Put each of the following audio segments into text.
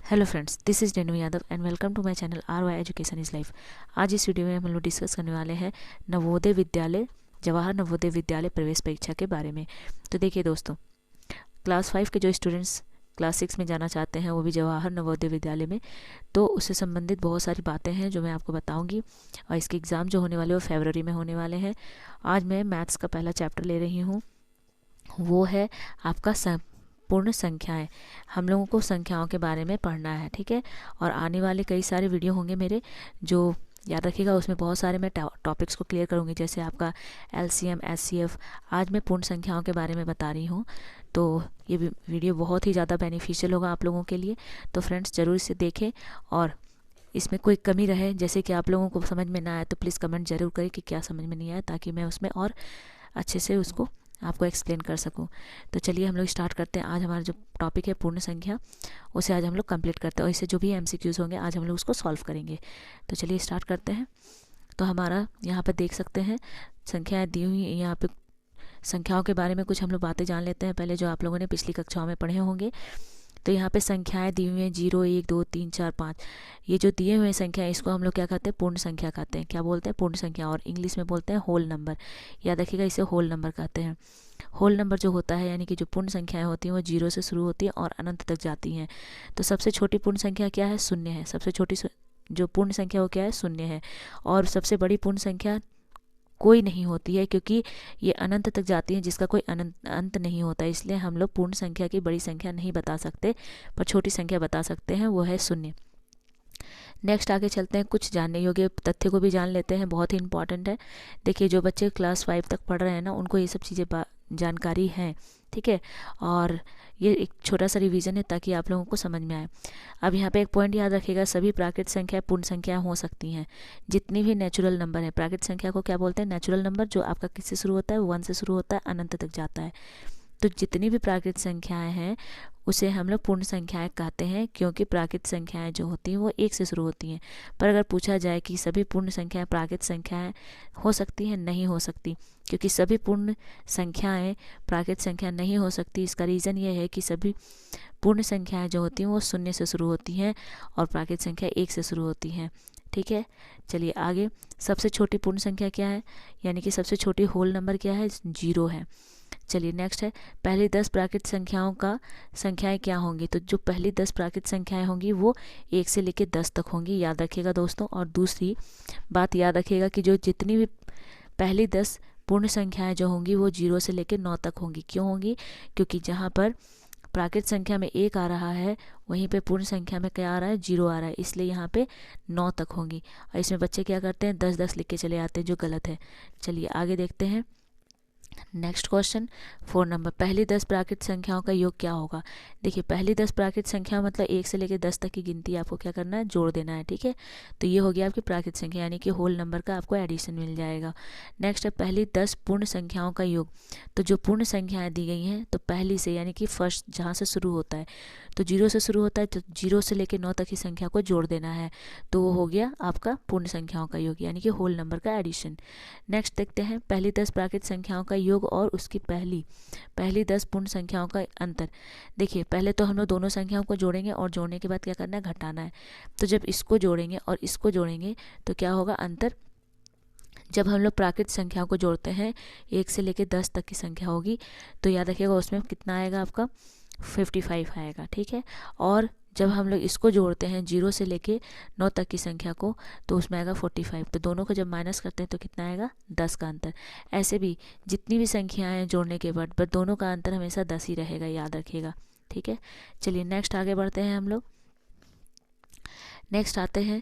Hello friends, this is Renu Yadav and welcome to my channel RY education is life. आज इस video में हम लोग डिस्कस करने वाले हैं नवोदय विद्यालय, जवाहर नवोदय विद्यालय प्रवेश परीक्षा के बारे में। तो देखिए दोस्तों, क्लास 5 के जो स्टूडेंट्स क्लास 6 में जाना चाहते हैं, वो भी जवाहर नवोदय विद्यालय में, तो उससे संबंधित बहुत सारी बातें हैं जो मैं आपको बताऊँगी। और इसके एग्ज़ाम जो होने वाले वो फरवरी में होने वाले हैं। आज मैं मैथ्स का पहला चैप्टर ले रही हूँ, वो है आपका पूर्ण संख्याएं। हम लोगों को संख्याओं के बारे में पढ़ना है, ठीक है। और आने वाले कई सारे वीडियो होंगे मेरे, जो याद रखिएगा, उसमें बहुत सारे मैं टॉपिक्स को क्लियर करूँगी, जैसे आपका LCM SCF। आज मैं पूर्ण संख्याओं के बारे में बता रही हूँ, तो ये वीडियो बहुत ही ज़्यादा बेनिफिशियल होगा आप लोगों के लिए। तो फ्रेंड्स ज़रूर इसे देखें, और इसमें कोई कमी रहे, जैसे कि आप लोगों को समझ में ना आए, तो प्लीज़ कमेंट ज़रूर करें कि क्या समझ में नहीं आया, ताकि मैं उसमें और अच्छे से उसको आपको एक्सप्लेन कर सकूं। तो चलिए हम लोग स्टार्ट करते हैं। आज हमारा जो टॉपिक है पूर्ण संख्या, उसे आज हम लोग कंप्लीट करते हैं, और इससे जो भी MCQs होंगे आज हम लोग उसको सॉल्व करेंगे। तो चलिए स्टार्ट करते हैं। तो हमारा यहाँ पर देख सकते हैं संख्याएं दी हुई। यहाँ पे संख्याओं के बारे में कुछ हम लोग बातें जान लेते हैं पहले, जो आप लोगों ने पिछली कक्षाओं में पढ़े होंगे। तो यहाँ पे संख्याएं दी हुई हैं 0 1 2 3 4 5। ये जो दिए हुए संख्या, इसको हम लोग क्या कहते हैं? पूर्ण संख्या कहते हैं। क्या बोलते हैं? पूर्ण संख्या, और इंग्लिश में बोलते हैं होल नंबर। याद रखिएगा, इसे होल नंबर कहते हैं। होल नंबर जो होता है, यानी कि जो पूर्ण संख्याएं होती हैं वो 0 से शुरू होती हैं और अनंत तक जाती हैं। तो सबसे छोटी पूर्ण संख्या क्या है? शून्य है। सबसे छोटी जो पूर्ण संख्या वो क्या है? शून्य है। और सबसे बड़ी पूर्ण संख्या कोई नहीं होती है, क्योंकि ये अनंत तक जाती है, जिसका कोई अंत नहीं होता। इसलिए हम लोग पूर्ण संख्या की बड़ी संख्या नहीं बता सकते, पर छोटी संख्या बता सकते हैं, वो है शून्य। नेक्स्ट आगे चलते हैं, कुछ जानने योग्य तथ्य को भी जान लेते हैं, बहुत ही इंपॉर्टेंट है। देखिए, जो बच्चे क्लास 5 तक पढ़ रहे हैं ना, उनको ये सब चीज़ें जानकारी है, ठीक है। और ये एक छोटा सा रिवीजन है, ताकि आप लोगों को समझ में आए। अब यहाँ पे एक पॉइंट याद रखिएगा, सभी प्राकृतिक संख्या पूर्ण संख्या हो सकती हैं। जितनी भी नेचुरल नंबर है, प्राकृतिक संख्या को क्या बोलते हैं? Natural number. जो आपका किससे शुरू होता है? 1 से शुरू होता है, अनंत तक जाता है। तो जितनी भी प्राकृतिक संख्याएं हैं, उसे हम लोग पूर्ण संख्याएं कहते हैं, क्योंकि प्राकृतिक संख्याएं जो होती हैं वो 1 से शुरू होती हैं। पर अगर पूछा जाए कि सभी पूर्ण संख्याएं प्राकृतिक संख्याएं हो सकती हैं, नहीं हो सकती, क्योंकि सभी पूर्ण संख्याएं प्राकृतिक संख्या नहीं हो सकती। इसका रीज़न ये है कि सभी पूर्ण संख्याएं जो होती हैं वो 0 से शुरू होती हैं, और प्राकृतिक संख्या 1 से शुरू होती हैं, ठीक है। चलिए आगे, सबसे छोटी पूर्ण संख्या क्या है? यानी कि सबसे छोटी होल नंबर क्या है? 0 है। चलिए नेक्स्ट है, पहली 10 प्राकृतिक संख्याएं क्या होंगी? तो जो पहली 10 प्राकृतिक संख्याएं होंगी वो 1 से लेकर 10 तक होंगी, याद रखिएगा दोस्तों। और दूसरी बात याद रखिएगा कि जो जितनी भी पहली 10 पूर्ण संख्याएं जो होंगी वो 0 से लेकर 9 तक होंगी। क्यों होंगी? क्योंकि जहाँ पर प्राकृतिक संख्या में 1 आ रहा है, वहीं पे पूर्ण संख्या में क्या आ रहा है? 0 आ रहा है, इसलिए यहाँ पे 9 तक होंगी। और इसमें बच्चे क्या करते हैं? 10-10 लिख के चले आते हैं, जो गलत है। चलिए आगे देखते हैं। नेक्स्ट क्वेश्चन 4 नंबर, पहली 10 प्राकृतिक संख्याओं का योग क्या होगा? देखिए, पहली 10 प्राकृतिक संख्या मतलब 1 से लेकर 10 तक की गिनती आपको क्या करना है? जोड़ देना है, ठीक है। तो ये हो गया आपकी प्राकृतिक संख्या, यानी कि होल नंबर का आपको एडिशन मिल जाएगा। नेक्स्ट है पहली 10 पूर्ण संख्याओं का योग। तो जो पूर्ण संख्याएं दी गई हैं, तो पहली से, यानी कि फर्स्ट जहाँ से शुरू होता है, तो 0 से शुरू होता है, तो 0 से लेकर 9 तक की संख्या को जोड़ देना है। तो वो हो गया आपका पूर्ण संख्याओं का योग, यानी कि होल नंबर का एडिशन। नेक्स्ट देखते हैं, पहली 10 प्राकृतिक संख्याओं का योग और उसकी पहली 10 पूर्ण संख्याओं का अंतर। देखिए, पहले तो हम लोग दोनों संख्याओं को जोड़ेंगे, और जोड़ने के बाद क्या करना है? घटाना है। तो जब इसको जोड़ेंगे और इसको जोड़ेंगे, तो क्या होगा? अंतर। जब हम लोग प्राकृतिक संख्याओं को जोड़ते हैं, 1 से लेकर 10 तक की संख्या होगी, तो याद रखिएगा उसमें कितना आएगा? आपका 55 आएगा, ठीक है। और जब हम लोग इसको जोड़ते हैं 0 से लेके 9 तक की संख्या को, तो उसमें आएगा 45। तो दोनों को जब माइनस करते हैं तो कितना आएगा? 10 का अंतर। ऐसे भी जितनी भी संख्याएं जोड़ने के बाद, बट दोनों का अंतर हमेशा 10 ही रहेगा, याद रखिएगा, ठीक है। चलिए नेक्स्ट आगे बढ़ते हैं हम लोग। नेक्स्ट आते हैं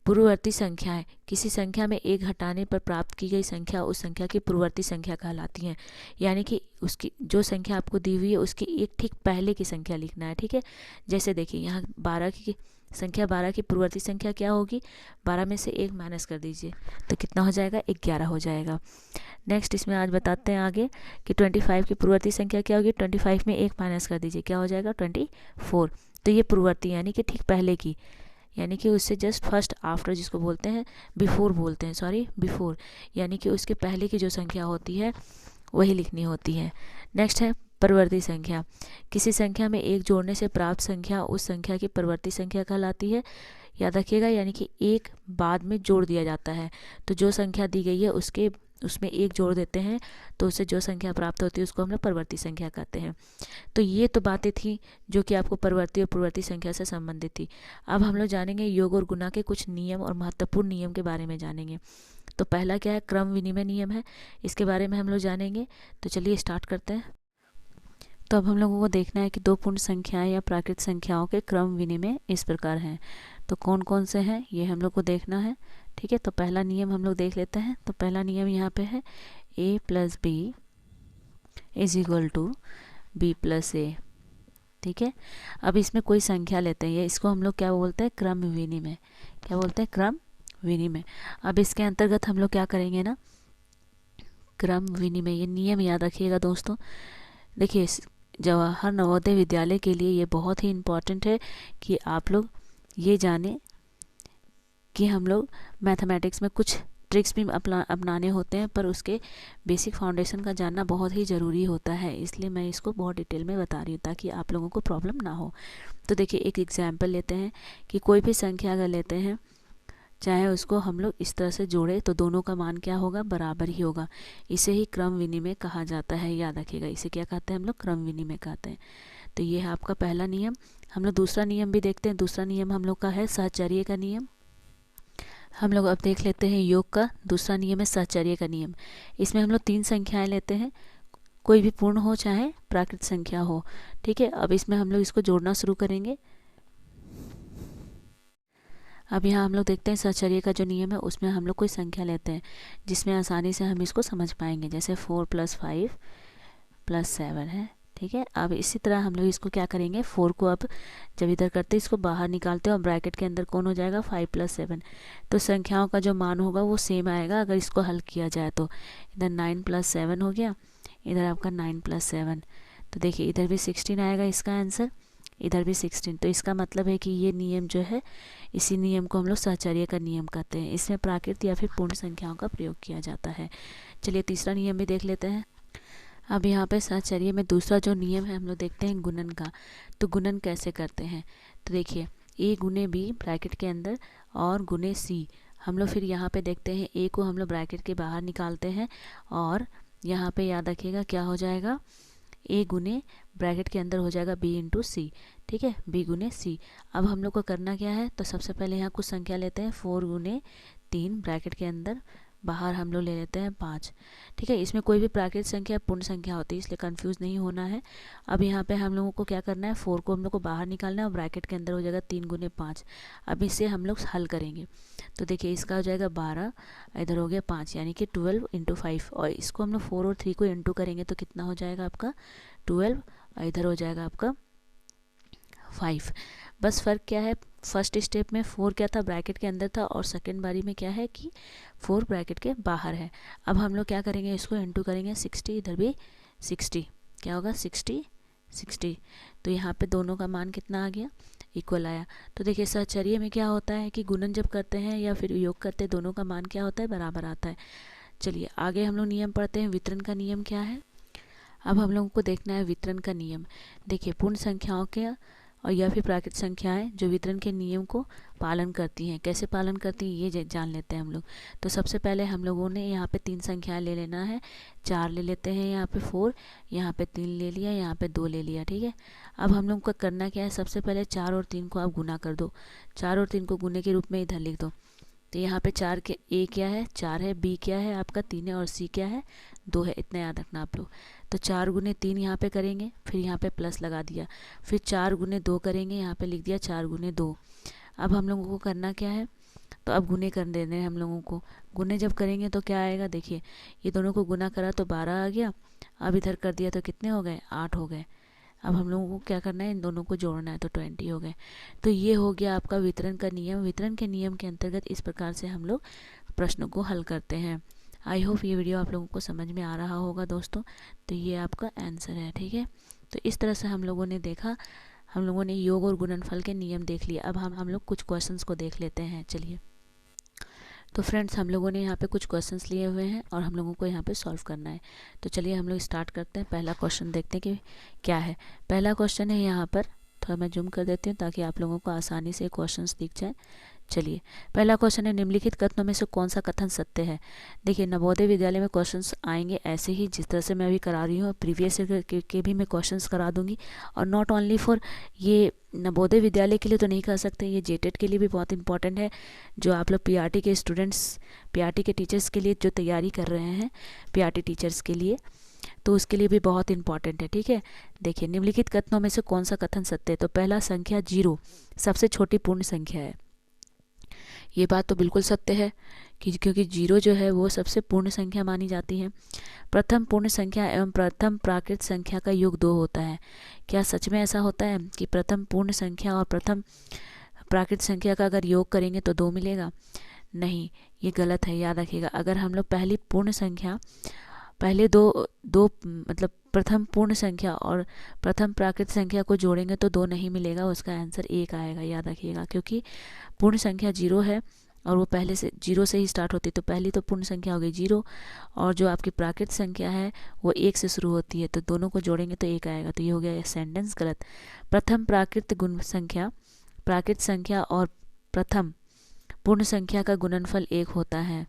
पूर्ववर्ती संख्याएं। किसी संख्या में 1 घटाने पर प्राप्त की गई संख्या उस संख्या की पूर्ववर्ती संख्या कहलाती हैं। यानी कि उसकी जो संख्या आपको दी हुई है, उसकी एक ठीक पहले की संख्या लिखना है, ठीक है। जैसे देखिए, यहाँ 12 की संख्या, 12 की पूर्ववर्ती संख्या क्या होगी? 12 में से 1 माइनस कर दीजिए, तो कितना हो जाएगा? 11 हो जाएगा। नेक्स्ट इसमें आज बताते हैं आगे कि 25 की पूर्ववर्ती संख्या क्या होगी? 25 में 1 माइनस कर दीजिए, क्या हो जाएगा? 24। तो ये पूर्ववर्ती, यानी कि ठीक पहले की, यानी कि उससे जस्ट फर्स्ट आफ्टर, जिसको बोलते हैं बिफोर, बोलते हैं सॉरी बिफोर, यानी कि उसके पहले की जो संख्या होती है वही लिखनी होती है। नेक्स्ट है परवर्ती संख्या, किसी संख्या में एक जोड़ने से प्राप्त संख्या उस संख्या की परवर्ती संख्या कहलाती है। याद रखिएगा, यानी कि एक बाद में जोड़ दिया जाता है, तो जो संख्या दी गई है उसमें एक जोड़ देते हैं, तो उससे जो संख्या प्राप्त होती है उसको हम लोग परवर्ती संख्या कहते हैं। तो ये तो बातें थी जो कि आपको परवर्ती और पूर्ववर्ती संख्या से संबंधित थी। अब हम लोग जानेंगे योग और गुणा के कुछ नियम और महत्वपूर्ण नियम के बारे में जानेंगे। तो पहला क्या है, क्रम विनिमय नियम है, इसके बारे में हम लोग जानेंगे। तो चलिए स्टार्ट करते हैं। तो अब हम लोगों को देखना है कि दो पूर्ण संख्याएं या प्राकृत संख्याओं के क्रम विनिमय इस प्रकार हैं। तो कौन कौन से हैं ये हम लोग को देखना है, ठीक है। तो पहला नियम हम लोग देख लेते हैं। तो पहला नियम यहाँ पे है a + b = b + a, ठीक है। अब इसमें कोई संख्या लेते हैं, इसको हम लोग क्या बोलते हैं, क्रम विनिमय। क्या बोलते हैं, क्रम विनिमय। अब इसके अंतर्गत हम लोग क्या करेंगे ना, क्रम विनिमय, ये नियम याद रखिएगा दोस्तों। देखिए, जवाहर नवोदय विद्यालय के लिए ये बहुत ही इम्पॉर्टेंट है कि आप लोग ये जाने कि हम लोग मैथमेटिक्स में कुछ ट्रिक्स भी अपनाने होते हैं, पर उसके बेसिक फाउंडेशन का जानना बहुत ही ज़रूरी होता है। इसलिए मैं इसको बहुत डिटेल में बता रही हूँ ताकि आप लोगों को प्रॉब्लम ना हो। तो देखिए, एक एग्जाम्पल लेते हैं कि कोई भी संख्या अगर लेते हैं, चाहे उसको हम लोग इस तरह से जोड़े तो दोनों का मान क्या होगा, बराबर ही होगा। इसे ही क्रम विनिमय कहा जाता है, याद रखिएगा। इसे क्या कहते हैं हम लोग, क्रम विनिमय कहते हैं। तो ये है आपका पहला नियम। हम लोग दूसरा नियम भी देखते हैं। दूसरा नियम हम लोग का है साहचर्य का नियम। हम लोग अब देख लेते हैं योग का दूसरा नियम है साहचर्य का नियम। इसमें हम लोग 3 संख्याएं लेते हैं, कोई भी पूर्ण हो चाहे प्राकृत संख्या हो, ठीक है। अब इसमें हम लोग इसको जोड़ना शुरू करेंगे। अब यहाँ हम लोग देखते हैं साहचर्य का जो नियम है उसमें हम लोग कोई संख्या लेते हैं जिसमें आसानी से हम इसको समझ पाएंगे, जैसे 4 + 5 + 7 है, ठीक है। अब इसी तरह हम लोग इसको क्या करेंगे, 4 को अब जब इधर करते हैं इसको बाहर निकालते हैं और ब्रैकेट के अंदर कौन हो जाएगा, 5 + 7। तो संख्याओं का जो मान होगा वो सेम आएगा अगर इसको हल किया जाए तो। इधर 9 + 7 हो गया, इधर आपका 9 + 7। तो देखिए इधर भी 16 आएगा इसका आंसर, इधर भी 16। तो इसका मतलब है कि ये नियम जो है, इसी नियम को हम लोग साहचर्य का नियम कहते हैं। इसमें प्राकृत या फिर पूर्ण संख्याओं का प्रयोग किया जाता है। चलिए तीसरा नियम भी देख लेते हैं। अब यहाँ पे साहचर्य में दूसरा जो नियम है हम लोग देखते हैं गुणन का। तो गुणन कैसे करते हैं, तो देखिए a × b ब्रैकेट के अंदर और गुणे c। हम लोग फिर यहाँ पे देखते हैं a को हम लोग ब्रैकेट के बाहर निकालते हैं और यहाँ पे याद रखिएगा क्या हो जाएगा, a गुने ब्रैकेट के अंदर हो जाएगा b × c, ठीक है, b गुने c। अब हम लोग को करना क्या है, तो सबसे पहले यहाँ कुछ संख्या लेते हैं, 4 × 3 ब्रैकेट के अंदर, बाहर हम लोग ले लेते हैं 5, ठीक है। इसमें कोई भी प्राकृत संख्या पूर्ण संख्या होती है, इसलिए कंफ्यूज नहीं होना है। अब यहाँ पे हम लोगों को क्या करना है, 4 को हम लोग को बाहर निकालना है और ब्रैकेट के अंदर हो जाएगा 3 × 5। अब इसे हम लोग हल करेंगे। तो देखिए इसका हो जाएगा 12, इधर हो गया 5, यानी कि 12 × 5। और इसको हम लोग 4 और 3 को इंटू करेंगे तो कितना हो जाएगा आपका 12, और इधर हो जाएगा आपका 5। बस फ़र्क क्या है, फर्स्ट स्टेप में 4 क्या था, ब्रैकेट के अंदर था, और सेकंड बारी में क्या है कि 4 ब्रैकेट के बाहर है। अब हम लोग क्या करेंगे, इसको इंटू करेंगे 60, इधर भी 60, क्या होगा 60 60। तो यहाँ पे दोनों का मान कितना आ गया, इक्वल आया। तो देखिए साहचर्य में क्या होता है कि गुणन जब करते हैं या फिर योग करते हैं, दोनों का मान क्या होता है, बराबर आता है। चलिए आगे हम लोग नियम पढ़ते हैं। वितरण का नियम क्या है, अब हम लोगों को देखना है वितरण का नियम। देखिए पूर्ण संख्याओं के और या फिर प्राकृत संख्याएं जो वितरण के नियम को पालन करती हैं, कैसे पालन करती हैं ये जान लेते हैं हम लोग। तो सबसे पहले हम लोगों ने यहाँ पे 3 संख्याएं ले लेना है, 4 ले लेते हैं, यहाँ पे 4, यहाँ पे 3 ले लिया, यहाँ पे 2 ले लिया, ठीक है। अब हम लोग को करना क्या है, सबसे पहले 4 और 3 को आप गुना कर दो, 4 और 3 को गुने के रूप में इधर लिख दो। तो यहाँ पे 4 के a क्या है, 4 है, b क्या है आपका 3 है, और c क्या है 2 है, इतना याद रखना आप लोग। तो 4 × 3 यहाँ पे करेंगे, फिर यहाँ पे प्लस लगा दिया, फिर 4 × 2 करेंगे, यहाँ पे लिख दिया 4 × 2। अब हम लोगों को करना क्या है, तो अब गुने कर देने हैं हम लोगों को। गुने जब करेंगे तो क्या आएगा, देखिए ये दोनों को गुना करा तो 12 आ गया, अब इधर कर दिया तो कितने हो गए, 8 हो गए। अब हम लोगों को क्या करना है, इन दोनों को जोड़ना है, तो 20 हो गए। तो ये हो गया आपका वितरण का नियम। वितरण के नियम के अंतर्गत इस प्रकार से हम लोग प्रश्नों को हल करते हैं। आई होप ये वीडियो आप लोगों को समझ में आ रहा होगा दोस्तों। तो ये आपका आंसर है, ठीक है। तो इस तरह से हम लोगों ने देखा, हम लोगों ने योग और गुणनफल के नियम देख लिए। अब हम लोग कुछ क्वेश्चंस को देख लेते हैं। चलिए तो फ्रेंड्स, हम लोगों ने यहाँ पे कुछ क्वेश्चंस लिए हुए हैं और हम लोगों को यहाँ पे सॉल्व करना है। तो चलिए हम लोग स्टार्ट करते हैं। पहला क्वेश्चन देखते हैं कि क्या है। पहला क्वेश्चन है यहाँ पर, थोड़ा मैं जूम कर देती हूँ ताकि आप लोगों को आसानी से क्वेश्चंस दिख जाए। चलिए, पहला क्वेश्चन है, निम्नलिखित कथनों में से कौन सा कथन सत्य है। देखिए, नवोदय विद्यालय में क्वेश्चंस आएंगे ऐसे ही जिस तरह से मैं अभी करा रही हूँ, प्रीवियस ईयर के भी मैं क्वेश्चंस करा दूंगी। और नॉट ओनली फॉर ये नवोदय विद्यालय के लिए तो नहीं कर सकते, ये जेटेट के लिए भी बहुत इंपॉर्टेंट है। जो आप लोग पीआरटी के स्टूडेंट्स, पीआरटी के टीचर्स के लिए जो तैयारी कर रहे हैं, पीआरटी टीचर्स के लिए, तो उसके लिए भी बहुत इंपॉर्टेंट है। ठीक है, देखिए, निम्नलिखित कथनों में से कौन सा कथन सत्य है। तो पहला, संख्या 0 सबसे छोटी पूर्ण संख्या है। ये बात तो बिल्कुल सत्य है कि क्योंकि 0 जो है वो सबसे पूर्ण संख्या मानी जाती है। प्रथम पूर्ण संख्या एवं प्रथम प्राकृत संख्या का योग 2 होता है। क्या सच में ऐसा होता है कि प्रथम पूर्ण संख्या और प्रथम प्राकृत संख्या का अगर योग करेंगे तो 2 मिलेगा? नहीं, ये गलत है, याद रखिएगा। अगर हम लोग पहली पूर्ण संख्या, पहले दो मतलब प्रथम पूर्ण संख्या और प्रथम प्राकृत संख्या को जोड़ेंगे तो 2 नहीं मिलेगा, उसका आंसर 1 आएगा, याद रखिएगा। क्योंकि पूर्ण संख्या 0 है और वो पहले से 0 से ही स्टार्ट होती है, तो पहली तो पूर्ण संख्या हो गई 0, और जो आपकी प्राकृत संख्या है वो 1 से शुरू होती है, तो दोनों को जोड़ेंगे तो 1 आएगा। तो ये हो गया सेंटेंस गलत। प्रथम प्राकृत गुण संख्या, प्राकृत संख्या और प्रथम पूर्ण संख्या का गुणनफल 1 होता है।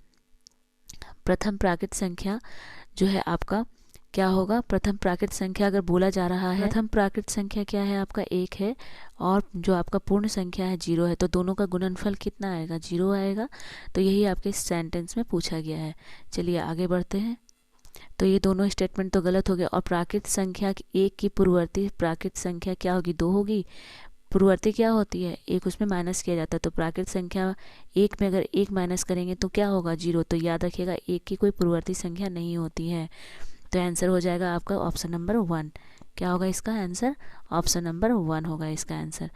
प्रथम प्राकृत संख्या जो है आपका क्या होगा, प्रथम प्राकृत संख्या अगर बोला जा रहा है, प्रथम प्राकृत संख्या क्या है आपका 1 है, और जो आपका पूर्ण संख्या है 0 है, तो दोनों का गुणनफल कितना आएगा, 0 आएगा। तो यही आपके सेंटेंस में पूछा गया है। चलिए आगे बढ़ते हैं। तो ये दोनों स्टेटमेंट तो गलत हो गया। और प्राकृत संख्या 1 की पूर्ववर्ती प्राकृत संख्या क्या होगी, 2 होगी। पूर्ववर्ती क्या होती है, 1 उसमें माइनस किया जाता है, तो प्राकृत संख्या 1 में अगर 1 माइनस करेंगे तो क्या होगा, 0। तो याद रखिएगा 1 की कोई पूर्ववर्ती संख्या नहीं होती है। तो आंसर हो जाएगा आपका ऑप्शन नंबर 1। क्या होगा इसका आंसर, ऑप्शन नंबर 1 होगा इसका आंसर।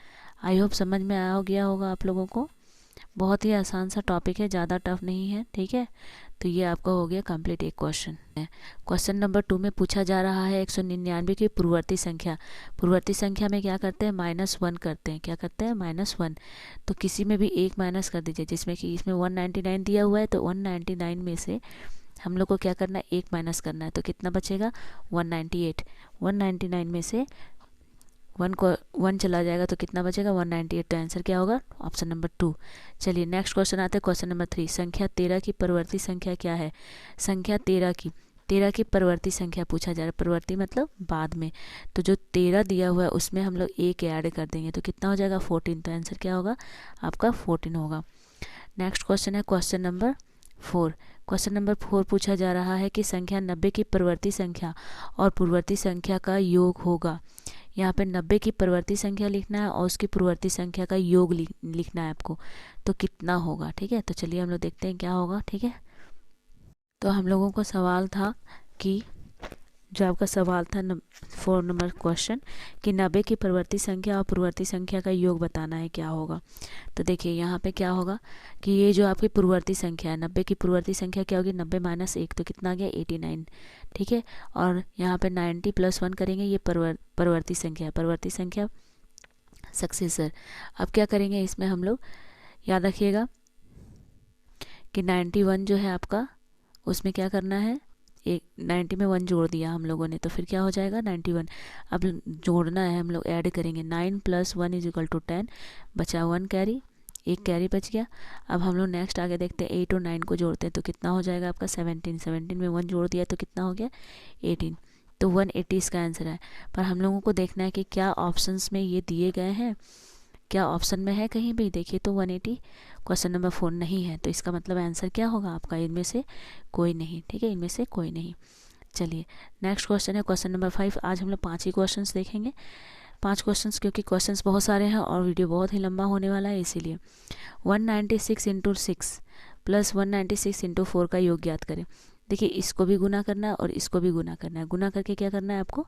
आई होप समझ में आ गया होगा आप लोगों को। बहुत ही आसान सा टॉपिक है, ज़्यादा टफ नहीं है। ठीक है, तो ये आपका हो गया कंप्लीट एक क्वेश्चन। क्वेश्चन नंबर 2 में पूछा जा रहा है 199 की पूर्ववर्ती संख्या। पूर्ववर्ती संख्या में क्या करते हैं, -1 करते हैं। क्या करते हैं, -1। तो किसी में भी 1 माइनस कर दीजिए, जिसमें कि इसमें 199 दिया हुआ है, तो 199 में से हम लोग को क्या करना है, 1 माइनस करना है, तो कितना बचेगा, 198। 199 में से 1 चला जाएगा तो कितना बचेगा, 198। तो आंसर क्या होगा, ऑप्शन नंबर 2। चलिए नेक्स्ट क्वेश्चन आते हैं, क्वेश्चन नंबर 3। संख्या 13 की परवर्ती संख्या क्या है। संख्या 13 की परवर्ती संख्या पूछा जा रहा है। परवर्ती मतलब बाद में, तो जो 13 दिया हुआ है उसमें हम लोग 1 ऐड कर देंगे तो कितना हो जाएगा, 14। तो आंसर क्या होगा आपका 14 होगा। नेक्स्ट क्वेश्चन है क्वेश्चन नंबर 4। क्वेश्चन नंबर 4 पूछा जा रहा है कि संख्या 90 की परवर्ती संख्या और पूर्ववर्ती संख्या का योग होगा। यहाँ पे 90 की परवर्ती संख्या लिखना है और उसकी पूर्ववर्ती संख्या का योग लिखना है आपको, तो कितना होगा। ठीक है, तो चलिए हम लोग देखते हैं क्या होगा। ठीक है, तो हम लोगों को सवाल था कि जो आपका सवाल था 4 नंबर क्वेश्चन कि 90 की परवर्ती संख्या और पूर्ववर्ती संख्या का योग बताना है, क्या होगा। तो देखिए यहाँ पे क्या होगा कि ये जो आपकी पूर्ववर्ती संख्या है, 90 की पूर्ववर्ती संख्या क्या होगी, 90 - 1 तो कितना आ गया, 89। ठीक है, और यहाँ पे 90 + 1 करेंगे, ये परवर्ती संख्या है, परवर्ती संख्या सक्सेसर। अब क्या करेंगे इसमें हम लोग, याद रखिएगा कि 91 जो है आपका, उसमें क्या करना है, 90 में 1 जोड़ दिया हम लोगों ने, तो फिर क्या हो जाएगा 91। अब जोड़ना है, हम लोग ऐड करेंगे, 9 + 1 = 10, बचा 1 कैरी, 1 कैरी बच गया। अब हम लोग नेक्स्ट आगे देखते हैं, 8 और 9 को जोड़ते हैं तो कितना हो जाएगा आपका 17। 17 में 1 जोड़ दिया तो कितना हो गया 18। तो 180 इसका आंसर है। पर हम लोगों को देखना है कि क्या ऑप्शंस में ये दिए गए हैं, क्या ऑप्शन में है कहीं भी, देखिए तो 180 क्वेश्चन नंबर 4 नहीं है, तो इसका मतलब आंसर क्या होगा आपका, इनमें से कोई नहीं। ठीक है, इनमें से कोई नहीं। चलिए नेक्स्ट क्वेश्चन है क्वेश्चन नंबर 5। आज हम लोग 5 ही क्वेश्चंस देखेंगे, 5 क्वेश्चंस, क्योंकि क्वेश्चंस बहुत सारे हैं और वीडियो बहुत ही लंबा होने वाला है, इसीलिए। 196 × 6 + 196 × 4 का योग ज्ञात करें। देखिए इसको भी गुना करना है और इसको भी गुना करना है। गुना करके क्या करना है आपको,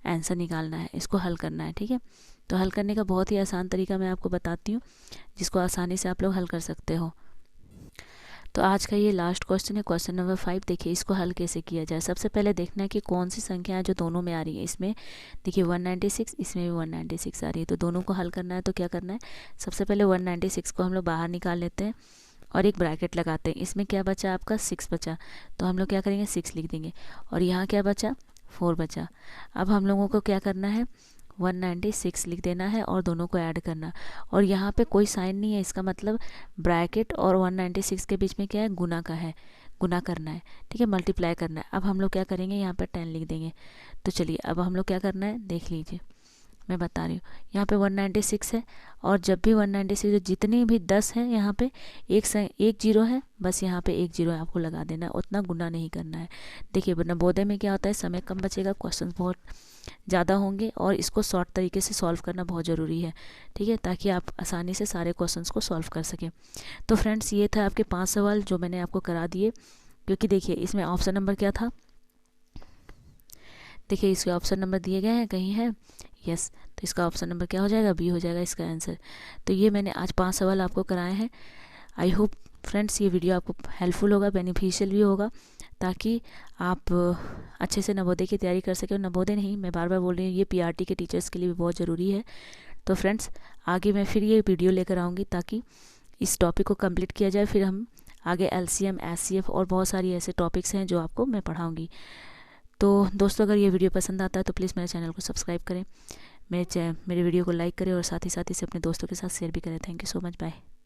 आंसर निकालना है, इसको हल करना है। ठीक है, तो हल करने का बहुत ही आसान तरीका मैं आपको बताती हूँ, जिसको आसानी से आप लोग हल कर सकते हो। तो आज का ये लास्ट क्वेश्चन है क्वेश्चन नंबर 5। देखिए इसको हल कैसे किया जाए। सबसे पहले देखना है कि कौन सी संख्या है जो दोनों में आ रही है। इसमें देखिए 196, इसमें भी 196 आ रही है, तो दोनों को हल करना है। तो क्या करना है, सबसे पहले 196 को हम लोग बाहर निकाल लेते हैं। और एक ब्रैकेट लगाते हैं। इसमें क्या बचा आपका 6 बचा, तो हम लोग क्या करेंगे 6 लिख देंगे। और यहाँ क्या बचा 4 बचा। अब हम लोगों को क्या करना है 196 लिख देना है और दोनों को ऐड करना। और यहाँ पे कोई साइन नहीं है, इसका मतलब ब्रैकेट और 196 के बीच में क्या है गुना का है, गुना करना है, ठीक है, मल्टीप्लाई करना है। अब हम लोग क्या करेंगे यहाँ पे 10 लिख देंगे। तो चलिए अब हम लोग क्या करना है देख लीजिए, मैं बता रही हूँ। यहाँ पे 196 है और जब भी 196 जितनी भी 10 है यहाँ पे एक जीरो है, बस यहाँ पे एक जीरो है, आपको लगा देना है, उतना गुना नहीं करना है। देखिए नवोदय में क्या होता है समय कम बचेगा, क्वेश्चन बहुत ज़्यादा होंगे और इसको शॉर्ट तरीके से सॉल्व करना बहुत ज़रूरी है, ठीक है, ताकि आप आसानी से सारे क्वेश्चंस को सॉल्व कर सकें। तो फ्रेंड्स ये था आपके 5 सवाल जो मैंने आपको करा दिए, क्योंकि देखिए इसमें ऑप्शन नंबर क्या था, देखिए इसके ऑप्शन नंबर दिए गए हैं कहीं है, यस, तो इसका ऑप्शन नंबर क्या हो जाएगा बी हो जाएगा इसका आंसर। तो ये मैंने आज 5 सवाल आपको कराए हैं। आई होप फ्रेंड्स ये वीडियो आपको हेल्पफुल होगा, बेनिफिशियल भी होगा, ताकि आप अच्छे से नवोदय की तैयारी कर सकें। और नवोदय नहीं, मैं बार बार बोल रही हूँ, ये पीआरटी के टीचर्स के लिए भी बहुत ज़रूरी है। तो फ्रेंड्स आगे मैं फिर ये वीडियो लेकर आऊँगी ताकि इस टॉपिक को कंप्लीट किया जाए, फिर हम आगे LCM SCF और बहुत सारी ऐसे टॉपिक्स हैं जो आपको मैं पढ़ाऊँगी। तो दोस्तों अगर ये वीडियो पसंद आता है तो प्लीज़ मेरे चैनल को सब्सक्राइब करें, मेरे वीडियो को लाइक करें और साथ ही इसे अपने दोस्तों के साथ शेयर भी करें। Thank you so much, bye.